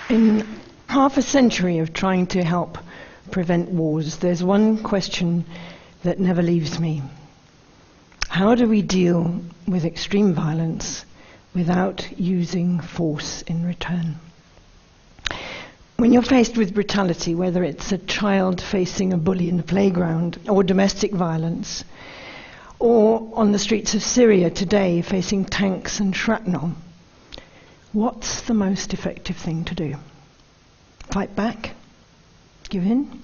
In half a century of trying to help prevent wars, there's one question that never leaves me. How do we deal with extreme violence without using force in return? When you're faced with brutality, whether it's a child facing a bully in the playground, or domestic violence, or on the streets of Syria today facing tanks and shrapnel, what's the most effective thing to do? Fight back? Give in?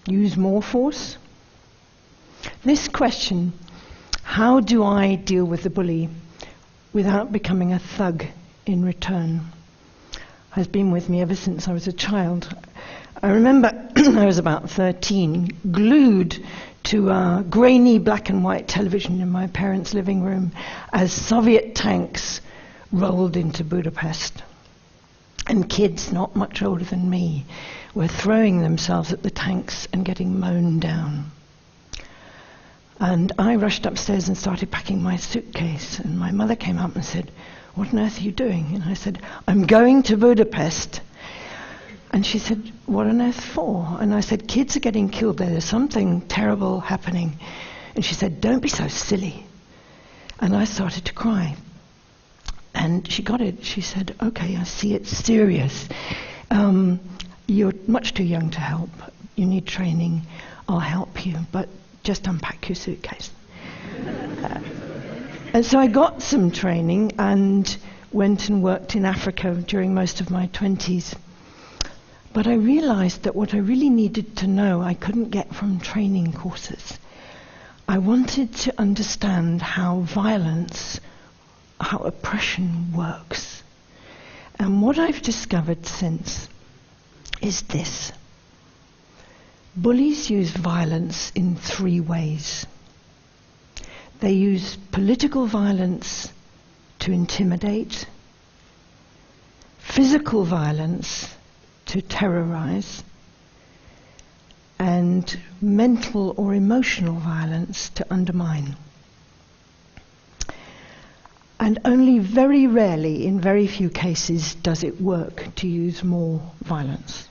Use more force? This question, how do I deal with the bully without becoming a thug in return, has been with me ever since I was a child. I remember I was about 13, glued to a grainy black and white television in my parents' living room as Soviet tanks rolled into Budapest. And kids not much older than me were throwing themselves at the tanks and getting mown down. And I rushed upstairs and started packing my suitcase, and my mother came up and said, "What on earth are you doing?" And I said, "I'm going to Budapest." And she said, "What on earth for?" And I said, "Kids are getting killed there. There's something terrible happening." And she said, "Don't be so silly." And I started to cry. And she got it. She said, "Okay, I see it's serious. You're much too young to help. You need training. I'll help you, but just unpack your suitcase." And so I got some training and went and worked in Africa during most of my 20s. But I realized that what I really needed to know I couldn't get from training courses. I wanted to understand how violence, how oppression works. And what I've discovered since is this. Bullies use violence in 3 ways. They use political violence to intimidate, physical violence to terrorize, and mental or emotional violence to undermine. And only very rarely, in very few cases, does it work to use more violence.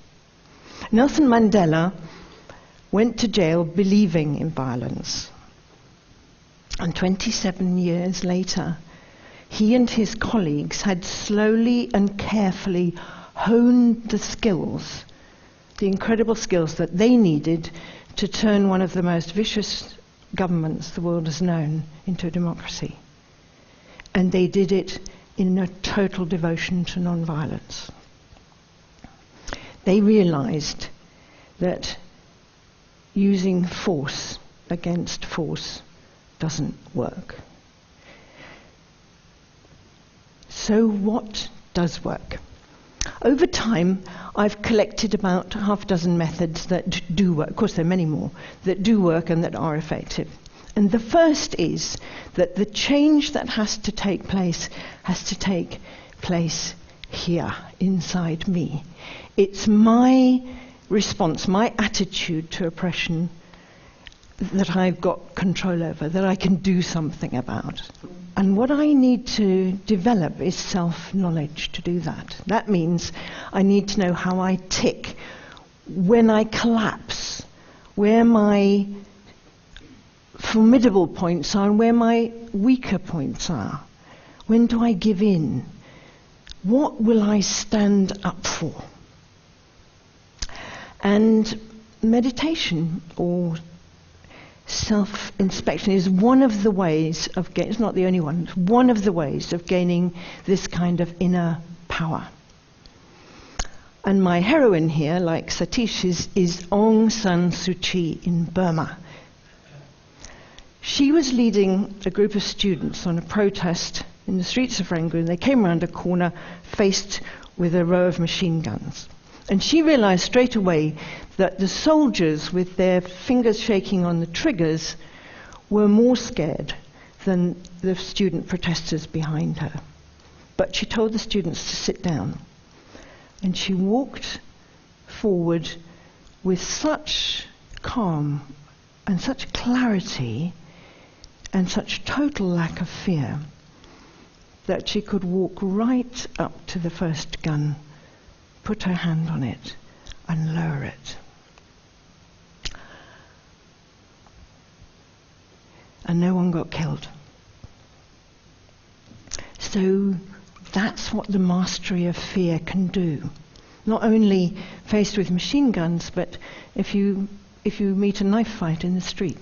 Nelson Mandela went to jail believing in violence. And 27 years later, he and his colleagues had slowly and carefully honed the skills, the incredible skills that they needed to turn one of the most vicious governments the world has known into a democracy. And they did it in a total devotion to non-violence. They realized that using force against force doesn't work. So what does work? Over time, I've collected about half a dozen methods that do work. Of course, there are many more that do work and that are effective. And the first is that the change that has to take place here, inside me. It's my response, my attitude to oppression that I've got control over, that I can do something about. And what I need to develop is self-knowledge to do that. That means I need to know how I tick when I collapse, where my formidable points are and where my weaker points are. When do I give in? What will I stand up for? And meditation or self-inspection is one of the ways of gaining, it's not the only one, it's one of the ways of gaining this kind of inner power. And my heroine here, like Satish, is Aung San Suu Kyi in Burma. She was leading a group of students on a protest in the streets of Rangoon. They came around a corner faced with a row of machine guns. And she realized straight away that the soldiers, with their fingers shaking on the triggers, were more scared than the student protesters behind her. But she told the students to sit down. And she walked forward with such calm and such clarity and such total lack of fear that she could walk right up to the first gun put her hand on it and lower it. And no one got killed. So that's what the mastery of fear can do. Not only faced with machine guns, but if you meet a knife fight in the street.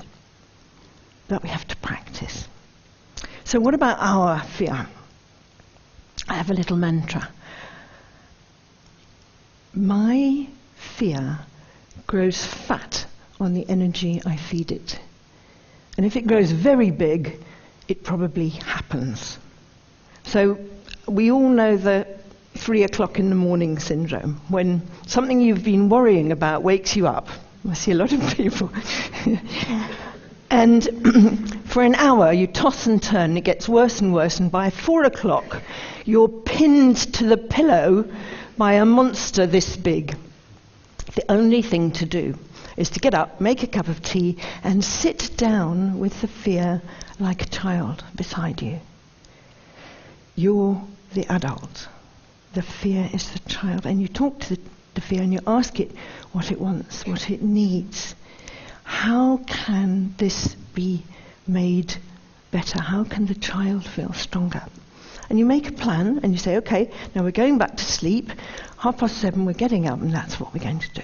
That we have to practice. So what about our fear? I have a little mantra. My fear grows fat on the energy I feed it. And if it grows very big, it probably happens. So we all know the 3 o'clock in the morning syndrome, when something you've been worrying about wakes you up. I see a lot of people. And for an hour you toss and turn, and it gets worse and worse, and by 4 o'clock you're pinned to the pillow by a monster this big. The only thing to do is to get up, make a cup of tea, and sit down with the fear like a child beside you. You're the adult. The fear is the child. And you talk to the fear and you ask it what it wants, what it needs. How can this be made better? How can the child feel stronger? And you make a plan and you say, okay, now we're going back to sleep. 7:30 we're getting up, and that's what we're going to do.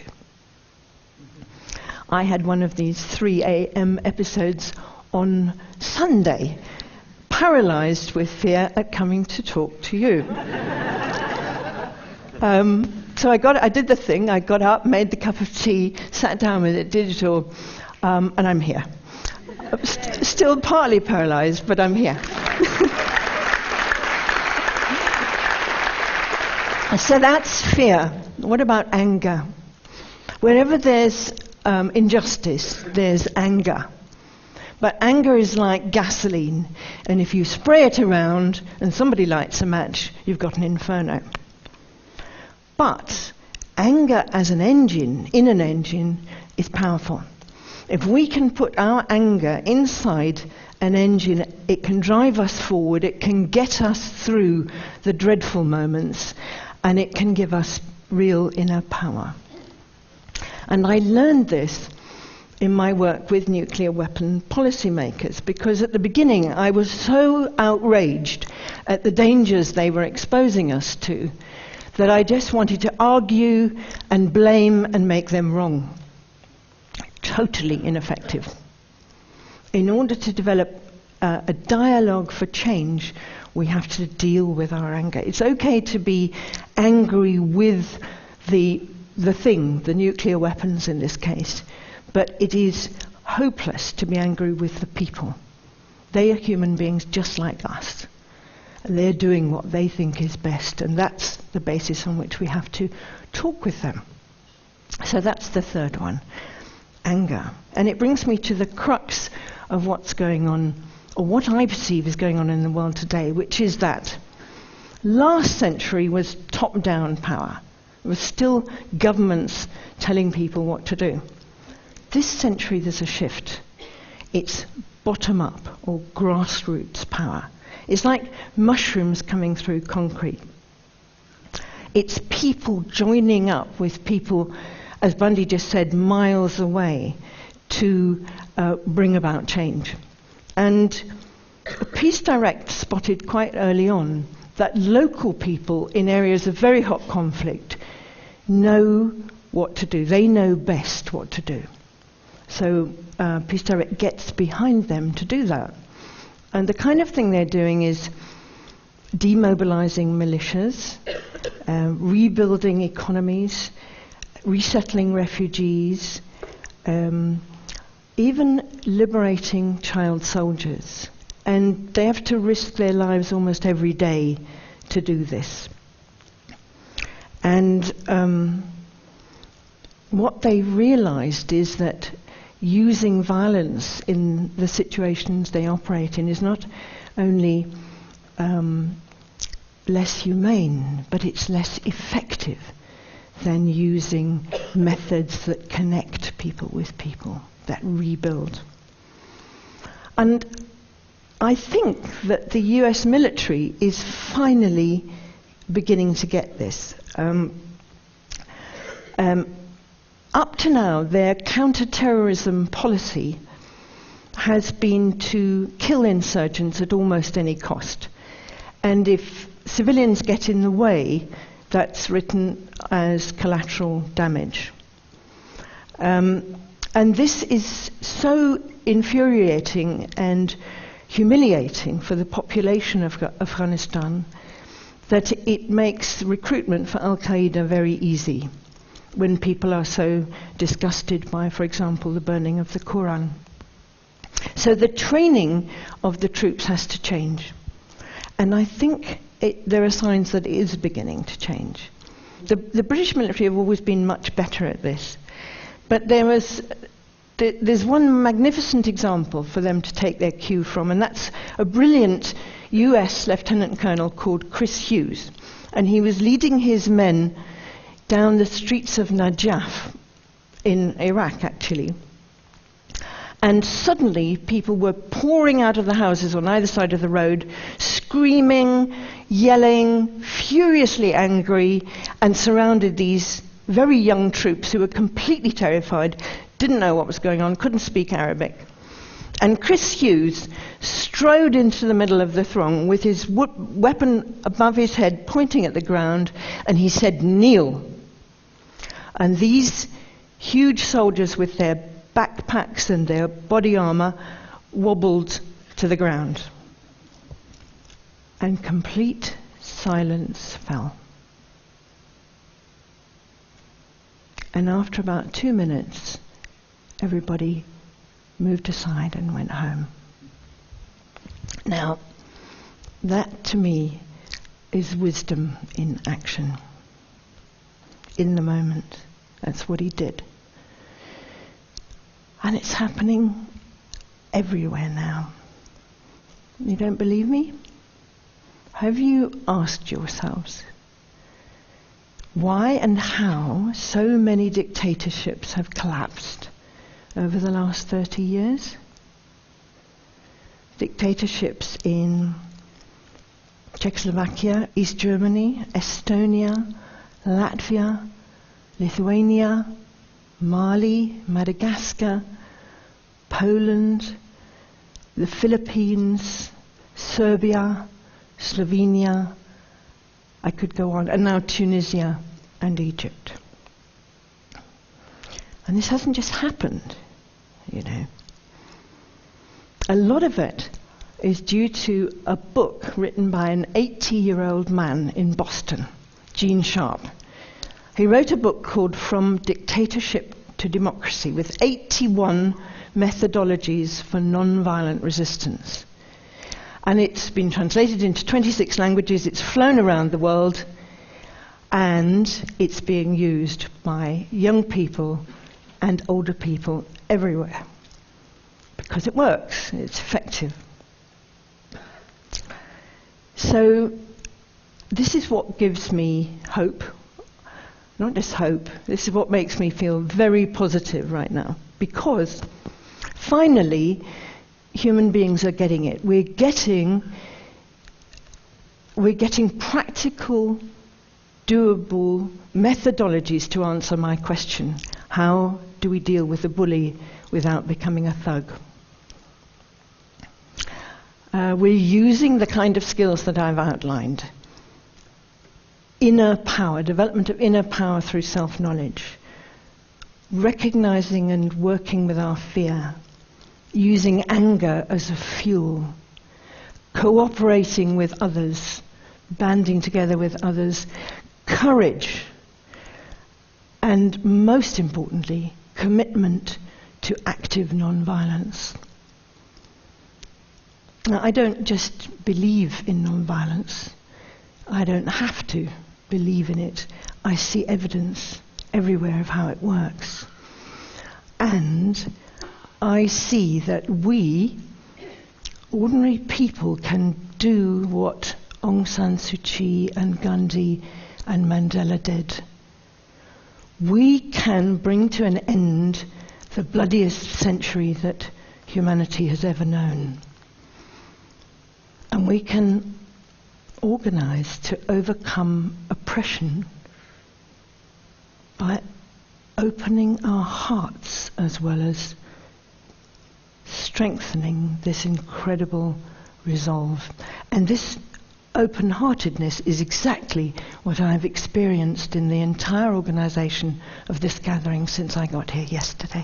I had one of these 3 a.m. episodes on Sunday, paralyzed with fear at coming to talk to you. So I did the thing. I got up, made the cup of tea, sat down with it, did it all, and I'm here. Still partly paralyzed, but I'm here. So that's fear. What about anger? Wherever there's injustice, there's anger. But anger is like gasoline, and if you spray it around and somebody lights a match, you've got an inferno. But anger as an engine, in an engine, is powerful. If we can put our anger inside an engine, it can drive us forward, it can get us through the dreadful moments, and it can give us real inner power. And I learned this in my work with nuclear weapon policymakers, because at the beginning I was so outraged at the dangers they were exposing us to that I just wanted to argue and blame and make them wrong. Totally ineffective. In order to develop a dialogue for change, we have to deal with our anger. It's okay to be angry with the thing, the nuclear weapons in this case, but it is hopeless to be angry with the people. They are human beings just like us. And they're doing what they think is best, and that's the basis on which we have to talk with them. So that's the third one, anger. And it brings me to the crux of what's going on, or what I perceive is going on in the world today, which is that last century was top-down power. It was still governments telling people what to do. This century there's a shift. It's bottom-up or grassroots power. It's like mushrooms coming through concrete. It's people joining up with people, as Bundy just said, miles away to bring about change. And Peace Direct spotted quite early on that local people in areas of very hot conflict know what to do. They know best what to do. So Peace Direct gets behind them to do that. And the kind of thing they're doing is demobilizing militias, rebuilding economies, resettling refugees, even liberating child soldiers. And they have to risk their lives almost every day to do this. And what they realized is that using violence in the situations they operate in is not only less humane, but it's less effective than using methods that connect people with people, that rebuild. And I think that the US military is finally beginning to get this. Up to now, their counter-terrorism policy has been to kill insurgents at almost any cost. And if civilians get in the way, that's written as collateral damage. And this is so infuriating and humiliating for the population of Afghanistan that it makes recruitment for Al-Qaeda very easy when people are so disgusted by, for example, the burning of the Quran. So the training of the troops has to change. And I think there are signs that it is beginning to change. The British military have always been much better at this. But there's one magnificent example for them to take their cue from, and that's a brilliant US Lieutenant Colonel called Chris Hughes. And he was leading his men down the streets of Najaf in Iraq, actually. And suddenly people were pouring out of the houses on either side of the road, screaming, yelling, furiously angry, and surrounded these very young troops who were completely terrified, didn't know what was going on, couldn't speak Arabic. And Chris Hughes strode into the middle of the throng with his weapon above his head, pointing at the ground, and he said, "Kneel." And these huge soldiers with their backpacks and their body armor wobbled to the ground. And complete silence fell. And after about 2 minutes, everybody moved aside and went home. Now, that to me is wisdom in action. In the moment. That's what he did. And it's happening everywhere now. You don't believe me? Have you asked yourselves why and how so many dictatorships have collapsed over the last 30 years? Dictatorships in Czechoslovakia, East Germany, Estonia, Latvia, Lithuania, Mali, Madagascar, Poland, the Philippines, Serbia, Slovenia, I could go on, and now Tunisia and Egypt. And this hasn't just happened, you know. A lot of it is due to a book written by an 80-year-old man in Boston, Gene Sharp. He wrote a book called From Dictatorship to Democracy with 81 methodologies for non-violent resistance. And it's been translated into 26 languages, it's flown around the world, and it's being used by young people and older people everywhere. Because it works, it's effective. So this is what gives me hope. Not just hope, this is what makes me feel very positive right now. Because finally, human beings are getting it. We're getting practical, doable methodologies to answer my question. How do we deal with the bully without becoming a thug? We're using the kind of skills that I've outlined. Inner power, development of inner power through self-knowledge. Recognizing and working with our fear. Using anger as a fuel. Cooperating with others. Banding together with others. Courage. And most importantly, commitment to active non-violence. Now, I don't just believe in non-violence. I don't have to believe in it. I see evidence everywhere of how it works. And I see that we, ordinary people, can do what Aung San Suu Kyi and Gandhi and Mandela did. We can bring to an end the bloodiest century that humanity has ever known. And we can organize to overcome oppression by opening our hearts as well as strengthening this incredible resolve. And this open-heartedness is exactly what I've experienced in the entire organisation of this gathering since I got here yesterday.